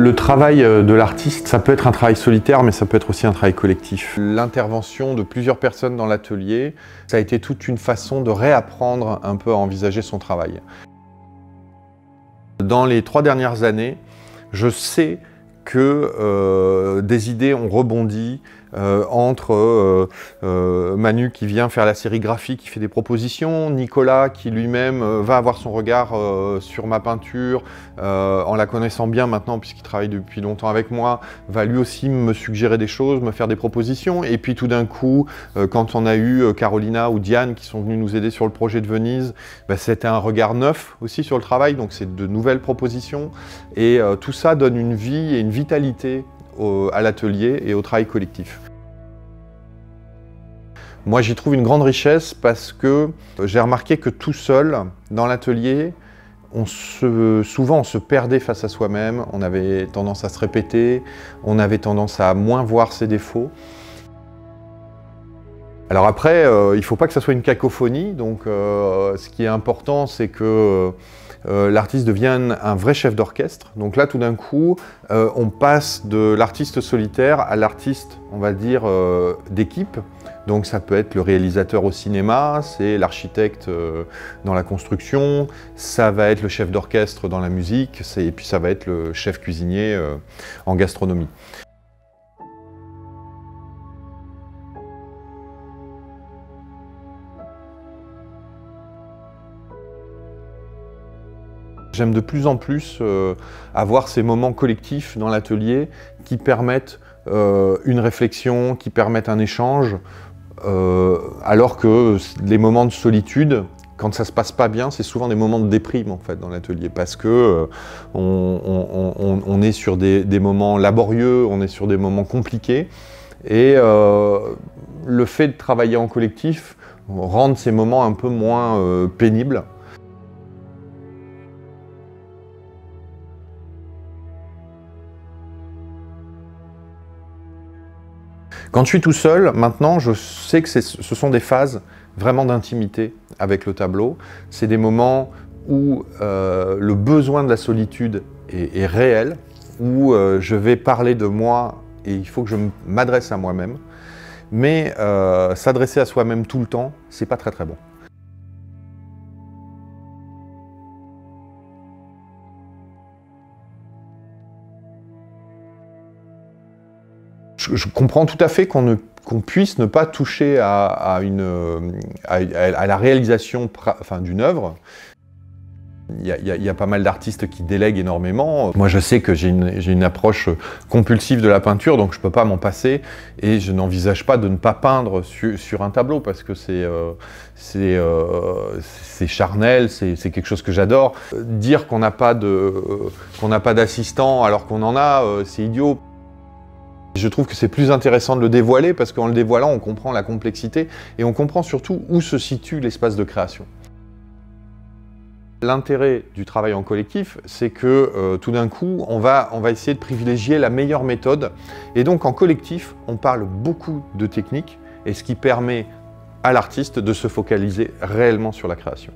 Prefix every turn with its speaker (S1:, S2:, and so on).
S1: Le travail de l'artiste, ça peut être un travail solitaire, mais ça peut être aussi un travail collectif. L'intervention de plusieurs personnes dans l'atelier, ça a été toute une façon de réapprendre un peu à envisager son travail. Dans les 3 dernières années, je sais que des idées ont rebondi entre Manu qui vient faire la sérigraphie, qui fait des propositions, Nicolas qui lui-même va avoir son regard sur ma peinture, en la connaissant bien maintenant puisqu'il travaille depuis longtemps avec moi, va lui aussi me suggérer des choses, me faire des propositions. Et puis tout d'un coup, quand on a eu Carolina ou Diane qui sont venus nous aider sur le projet de Venise, c'était un regard neuf aussi sur le travail, donc c'est de nouvelles propositions. Et tout ça donne une vie et une vitalité à l'atelier et au travail collectif. Moi, j'y trouve une grande richesse parce que j'ai remarqué que tout seul, dans l'atelier, souvent on se perdait face à soi-même, on avait tendance à se répéter, on avait tendance à moins voir ses défauts. Alors après, il ne faut pas que ça soit une cacophonie, donc ce qui est important, c'est que l'artiste devienne un vrai chef d'orchestre. Donc là, tout d'un coup, on passe de l'artiste solitaire à l'artiste, on va dire, d'équipe. Donc ça peut être le réalisateur au cinéma, c'est l'architecte dans la construction, ça va être le chef d'orchestre dans la musique, et puis ça va être le chef cuisinier en gastronomie. J'aime de plus en plus avoir ces moments collectifs dans l'atelier qui permettent une réflexion, qui permettent un échange, alors que les moments de solitude, quand ça se passe pas bien, c'est souvent des moments de déprime en fait dans l'atelier, parce que on est sur des moments laborieux, on est sur des moments compliqués, et le fait de travailler en collectif rend ces moments un peu moins pénibles. Quand je suis tout seul, maintenant, je sais que ce sont des phases vraiment d'intimité avec le tableau. C'est des moments où le besoin de la solitude est réel, où je vais parler de moi et il faut que je m'adresse à moi-même. Mais s'adresser à soi-même tout le temps, c'est pas très bon. Je comprends tout à fait qu'on puisse ne pas toucher à la réalisation d'une œuvre. Il y a pas mal d'artistes qui délèguent énormément. Moi, je sais que j'ai une approche compulsive de la peinture, donc je ne peux pas m'en passer. Et je n'envisage pas de ne pas peindre sur un tableau, parce que c'est charnel, c'est quelque chose que j'adore. Dire qu'on n'a pas d'assistant alors qu'on en a, c'est idiot. Je trouve que c'est plus intéressant de le dévoiler parce qu'en le dévoilant, on comprend la complexité et on comprend surtout où se situe l'espace de création. L'intérêt du travail en collectif, c'est que tout d'un coup, on va essayer de privilégier la meilleure méthode. Et donc en collectif, on parle beaucoup de technique, et ce qui permet à l'artiste de se focaliser réellement sur la création.